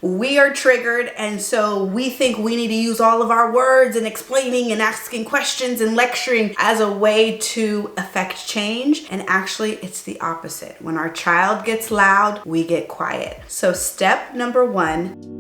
we are triggered, and so we think we need to use all of our words and explaining and asking questions and lecturing as a way to affect change. And actually, it's the opposite. When our child gets loud, we get quiet. So step number one.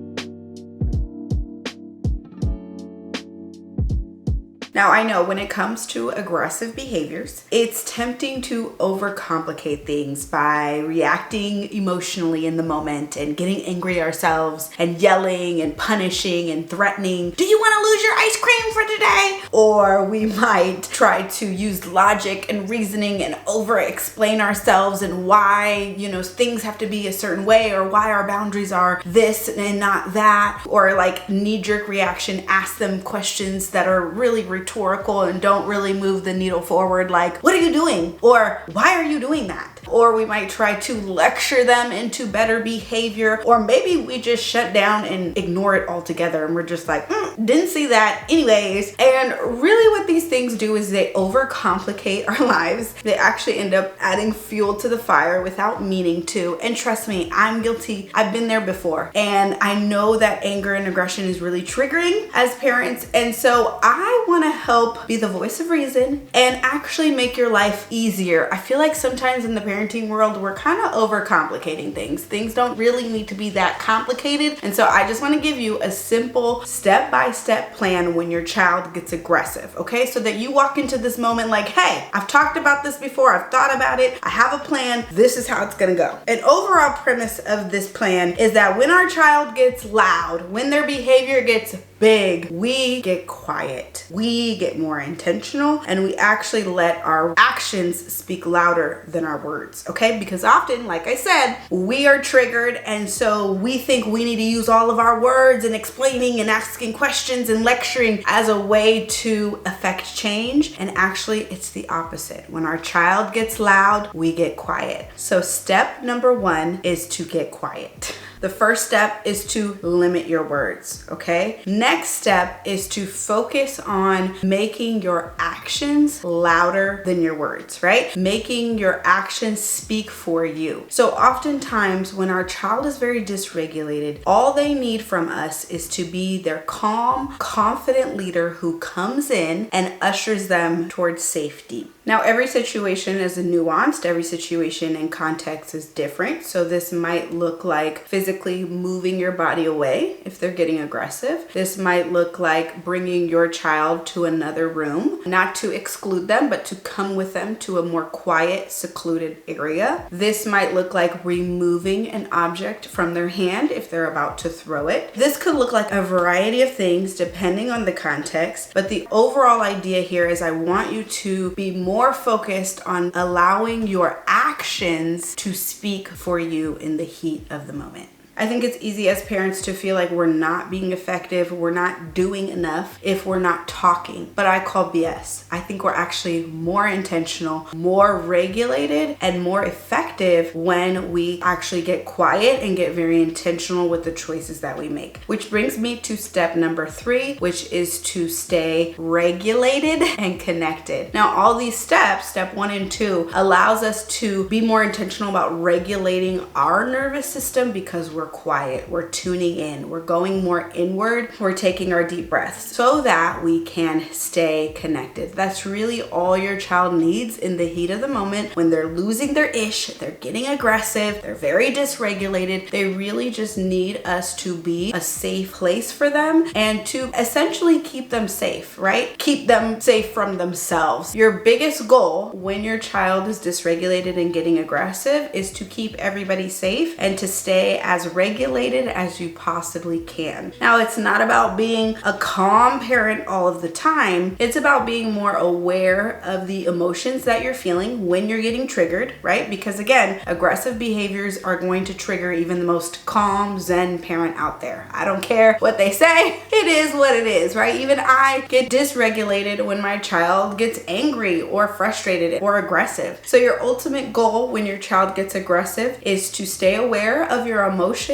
Now, I know when it comes to aggressive behaviors, it's tempting to overcomplicate things by reacting emotionally in the moment and getting angry at ourselves and yelling and punishing and threatening. Do you want to lose your ice cream for today? Or we might try to use logic and reasoning and over-explain ourselves and why, things have to be a certain way, or why our boundaries are this and not that, or like knee-jerk reaction, ask them questions that are really rhetorical and don't really move the needle forward, like, what are you doing? Or why are you doing that? Or we might try to lecture them into better behavior, or maybe we just shut down and ignore it altogether and we're just like, didn't see that anyways. And really what these things do is they overcomplicate our lives. They actually end up adding fuel to the fire without meaning to. And trust me, I'm guilty. I've been there before. And I know that anger and aggression is really triggering as parents. And so I want to help be the voice of reason and actually make your life easier. I feel like sometimes in the parenting world, we're kind of overcomplicating things. Things don't really need to be that complicated. And so I just want to give you a simple step-by-step plan when your child gets aggressive, okay? So that you walk into this moment like, hey, I've talked about this before. I've thought about it. I have a plan. This is how it's going to go. An overall premise of this plan is that when our child gets loud, when their behavior gets big, we get quiet, we get more intentional, and we actually let our actions speak louder than our words, okay? Because often, like I said, we are triggered, and so we think we need to use all of our words and explaining and asking questions and lecturing as a way to affect change. And actually, it's the opposite. When our child gets loud, we get quiet. So step number one is to get quiet. The first step is to limit your words, okay? Next step is to focus on making your actions louder than your words, right? Making your actions speak for you. So oftentimes when our child is very dysregulated, all they need from us is to be their calm, confident leader who comes in and ushers them towards safety. Now, every situation is nuanced. Every situation and context is different. So this might look like physically moving your body away if they're getting aggressive. This might look like bringing your child to another room, not to exclude them, but to come with them to a more quiet, secluded area. This might look like removing an object from their hand if they're about to throw it. This could look like a variety of things depending on the context. But the overall idea here is I want you to be more focused on allowing your actions to speak for you in the heat of the moment. I think it's easy as parents to feel like we're not being effective, we're not doing enough if we're not talking. But I call BS. I think we're actually more intentional, more regulated, and more effective when we actually get quiet and get very intentional with the choices that we make. Which brings me to step number 3, which is to stay regulated and connected. Now, all these steps, step 1 and 2, allows us to be more intentional about regulating our nervous system because we're quiet, we're tuning in, we're going more inward, we're taking our deep breaths so that we can stay connected. That's really all your child needs in the heat of the moment when they're losing their ish, they're getting aggressive, they're very dysregulated. They really just need us to be a safe place for them and to essentially keep them safe, right? Keep them safe from themselves. Your biggest goal when your child is dysregulated and getting aggressive is to keep everybody safe and to stay as regulated as you possibly can. Now, it's not about being a calm parent all of the time. It's about being more aware of the emotions that you're feeling when you're getting triggered, right? Because again, aggressive behaviors are going to trigger even the most calm, zen parent out there. I don't care what they say. It is what it is, right? Even I get dysregulated when my child gets angry or frustrated or aggressive. So your ultimate goal when your child gets aggressive is to stay aware of your emotions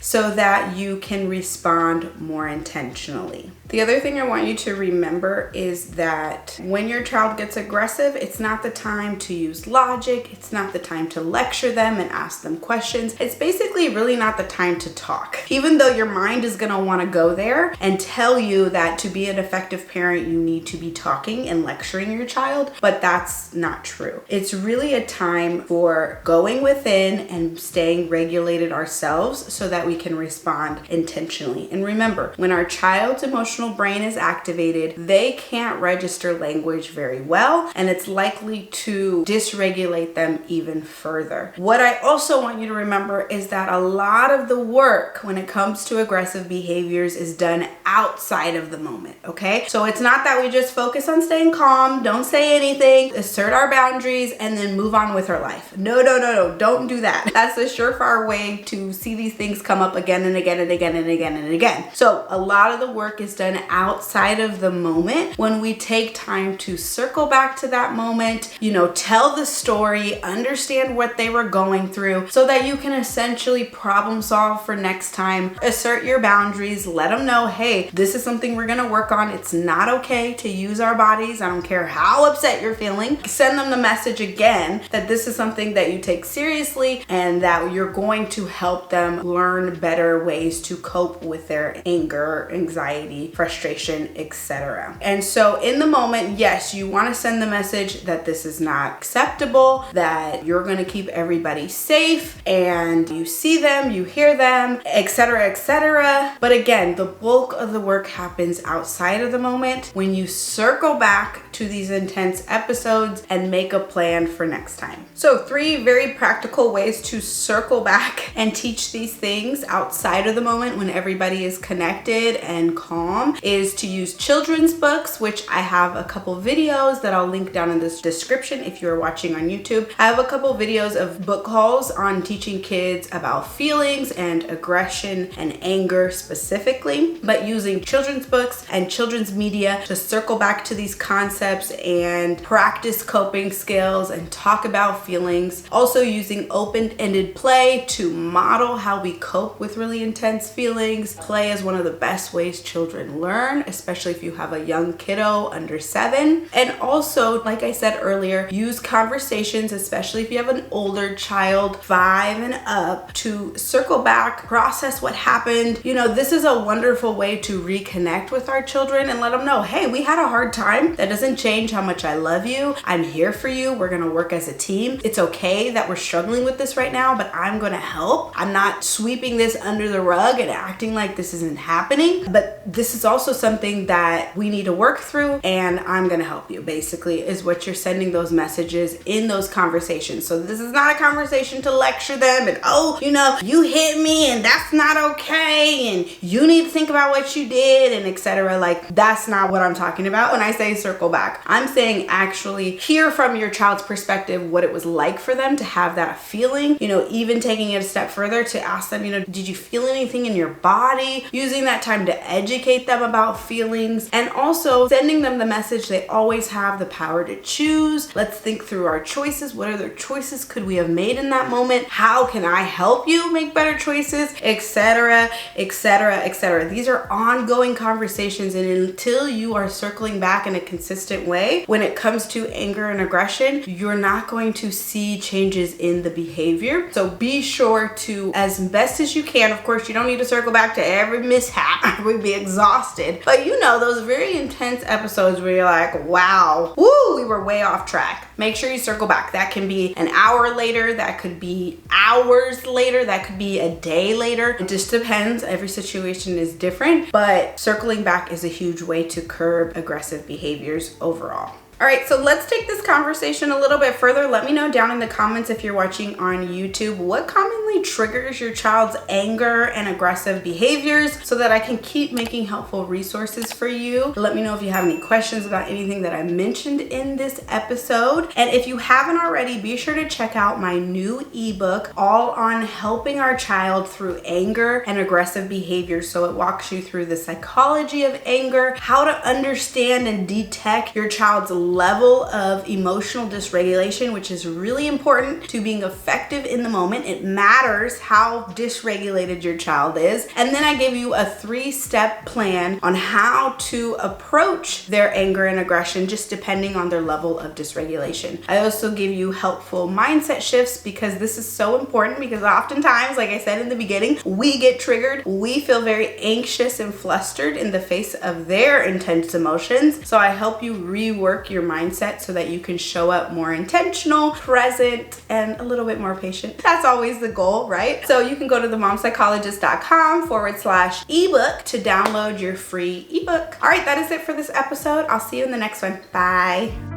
so that you can respond more intentionally. The other thing I want you to remember is that when your child gets aggressive, it's not the time to use logic. It's not the time to lecture them and ask them questions. It's basically really not the time to talk. Even though your mind is gonna wanna go there and tell you that to be an effective parent, you need to be talking and lecturing your child, but that's not true. It's really a time for going within and staying regulated ourselves so that we can respond intentionally. And remember, when our child's emotional brain is activated, they can't register language very well, and it's likely to dysregulate them even further. What I also want you to remember is that a lot of the work when it comes to aggressive behaviors is done outside of the moment, okay? So it's not that we just focus on staying calm, don't say anything, assert our boundaries, and then move on with our life. No, don't do that. That's a surefire way to see these things come up again and again and again and again and again. So a lot of the work is done outside of the moment when we take time to circle back to that moment, tell the story, understand what they were going through so that you can essentially problem solve for next time, assert your boundaries, let them know, hey, this is something we're gonna work on. It's not okay to use our bodies. I don't care how upset you're feeling. Send them the message again that this is something that you take seriously and that you're going to help them learn better ways to cope with their anger, anxiety, frustration, etc. And so in the moment, yes, you want to send the message that this is not acceptable, that you're going to keep everybody safe, and you see them, you hear them, etc., etc. But again, the bulk of the work happens outside of the moment when you circle back to these intense episodes and make a plan for next time. So 3 very practical ways to circle back and teach these things outside of the moment when everybody is connected and calm is to use children's books, which I have a couple videos that I'll link down in this description if you're watching on YouTube. I have a couple videos of book hauls on teaching kids about feelings and aggression and anger specifically, but using children's books and children's media to circle back to these concepts and practice coping skills and talk about feelings. Also using open-ended play to model how we cope with really intense feelings. Play is one of the best ways children learn, especially if you have a young kiddo under 7. And also, like I said earlier, use conversations, especially if you have an older child, 5 and up, to circle back, process what happened. This is a wonderful way to reconnect with our children and let them know, hey, we had a hard time. That doesn't change how much I love you. I'm here for you. We're gonna work as a team. It's okay that we're struggling with this right now, but I'm gonna help. I'm not sweeping this under the rug and acting like this isn't happening, but this is also something that we need to work through, and I'm gonna help you, basically, is what you're sending those messages in those conversations. So this is not a conversation to lecture them and, you hit me and that's not okay and you need to think about what you did and etc. Like, that's not what I'm talking about when I say circle back. I'm saying actually hear from your child's perspective what it was like for them to have that feeling, even taking it a step further to ask them, did you feel anything in your body? Using that time to educate them about feelings, and also sending them the message they always have the power to choose. Let's think through our choices. What other choices could we have made in that moment? How can I help you make better choices, etc., etc., etc. These are ongoing conversations, and until you are circling back in a consistent way when it comes to anger and aggression, you're not going to see changes in the behavior. So be sure to, as best as you can, of course, you don't need to circle back to every mishap. We'd be exhausted. But those very intense episodes where you're like, wow, woo, we were way off track. Make sure you circle back. That can be an hour later, that could be hours later, that could be a day later. It just depends. Every situation is different, but circling back is a huge way to curb aggressive behaviors overall. All right, so let's take this conversation a little bit further. Let me know down in the comments if you're watching on YouTube, what commonly triggers your child's anger and aggressive behaviors so that I can keep making helpful resources for you. Let me know if you have any questions about anything that I mentioned in this episode. And if you haven't already, be sure to check out my new ebook, all on helping our child through anger and aggressive behaviors. So it walks you through the psychology of anger, how to understand and detect your child's level of emotional dysregulation, which is really important to being effective in the moment. It matters how dysregulated your child is. And then I gave you a 3-step plan on how to approach their anger and aggression, just depending on their level of dysregulation. I also give you helpful mindset shifts, because this is so important, because oftentimes, like I said in the beginning, we get triggered. We feel very anxious and flustered in the face of their intense emotions. So I help you rework your mindset so that you can show up more intentional, present, and a little bit more patient. That's always the goal, right? So you can go to themomspsychologist.com/ebook to download your free ebook. All right, that is it for this episode. I'll see you in the next one. Bye.